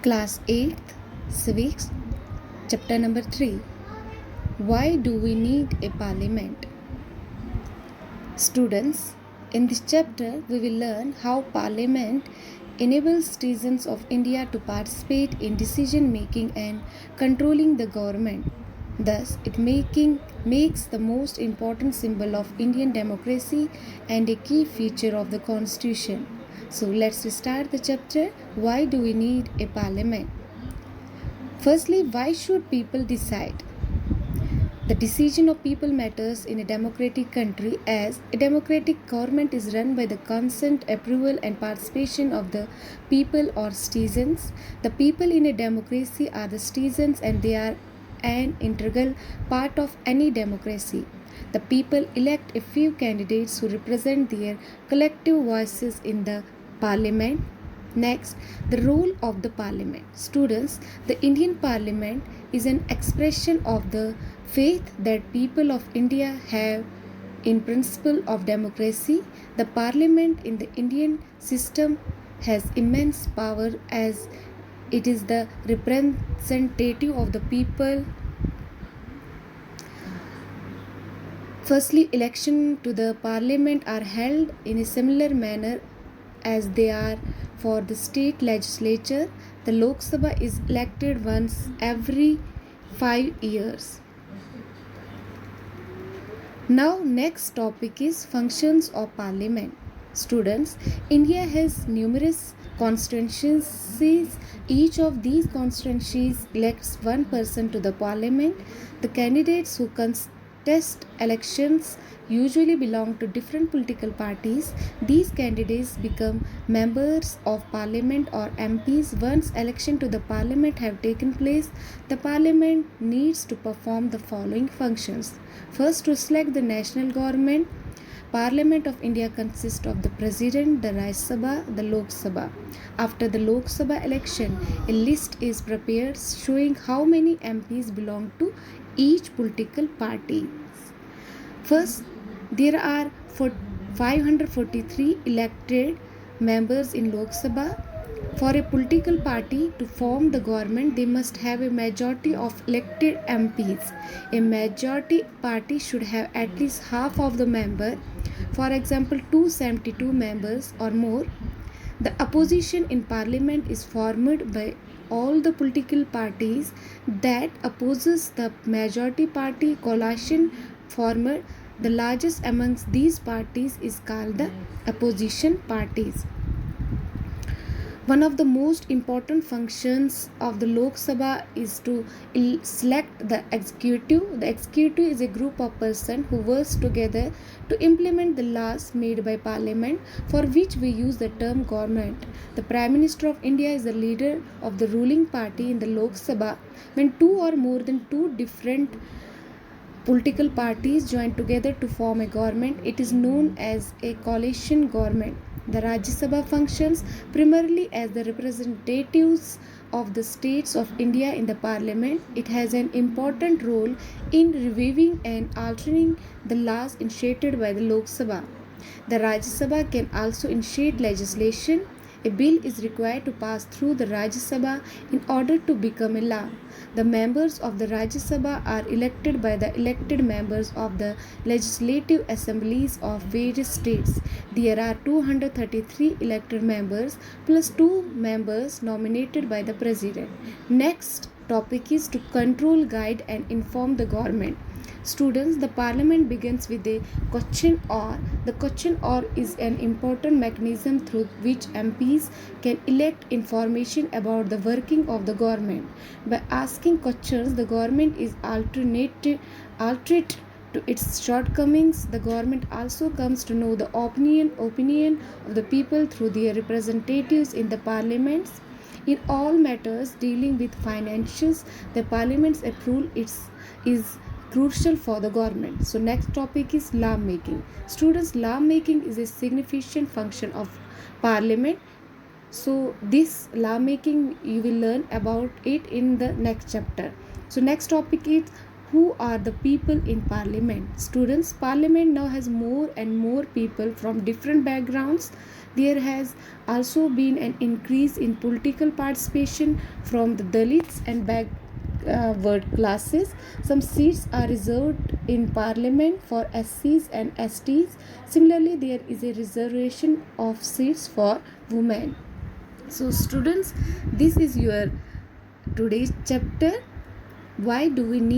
Class 8th Civics, Chapter number 3. Why do we need a parliament? Students, in this chapter we will learn how parliament enables citizens of India to participate in decision making and controlling the government. Thus, it makes the most important symbol of Indian democracy and a key feature of the constitution. So let's start the chapter. Why do we need a parliament? Firstly, why should people decide? The decision of people matters in a democratic country, as a democratic government is run by the consent, approval, and participation of the people or citizens. The people in a democracy are the citizens, and they are an integral part of any democracy. The people elect a few candidates who represent their collective voices in the parliament. Next, the role of the parliament. Students, the Indian parliament is an expression of the faith that people of India have in principle of democracy. The parliament in the Indian system has immense power, as it is the representative of the people. Firstly, election to the parliament are held in a similar manner as they are for the state legislature. The Lok Sabha is elected once every 5 years. Now, next topic is functions of parliament. Students, India has numerous constituencies. Each of these constituencies elects one person to the parliament. The candidates who contest elections usually belong to different political parties. These candidates become members of parliament or MPs. Once election to the parliament have taken place, the parliament needs to perform the following functions. First, to select the national government. Parliament of India consists of the President, the Rajya Sabha, the Lok Sabha. After the Lok Sabha election, a list is prepared showing how many MPs belong to each political party. First, there are 543 elected members in Lok Sabha. For a political party to form the government, they must have a majority of elected MPs. A majority party should have at least half of the member, for example 272 members or more. The opposition in parliament is formed by all the political parties that opposes the majority party. Coalition formed the largest amongst these parties is called the opposition parties. One of the most important functions of the Lok Sabha is to select the executive. The executive is a group of persons who works together to implement the laws made by parliament, for which we use the term government. The Prime Minister of India is the leader of the ruling party in the Lok Sabha. When two or more than two different political parties join together to form a government, it is known as a coalition government. The Rajya Sabha functions primarily as the representatives of the states of India in the parliament. It has an important role in reviewing and altering the laws initiated by the Lok Sabha. The Rajya Sabha can also initiate legislation. A bill is required to pass through the Rajya Sabha in order to become a law. The members of the Rajya Sabha are elected by the elected members of the legislative assemblies of various states. There are 233 elected members plus 2 members nominated by the President. Next topic is to control, guide, and inform the government. Students, the parliament begins with a question or. The question or is an important mechanism through which MPs can elect information about the working of the government. By asking questions, the government is altered to its shortcomings. The government also comes to know the opinion of the people through their representatives in the parliaments. In all matters dealing with financials, the parliament's approval is crucial for the government. So next topic is law making. Students, law making is a significant function of parliament. So this law making you will learn about it in the next chapter. So next topic is who are the people in parliament. Students, parliament now has more and more people from different backgrounds. There has also been an increase in political participation from the Dalits and backward classes. Some seats are reserved in parliament for SCs and STs. Similarly, there is a reservation of seats for women. So students, this is your today's chapter. Why do we need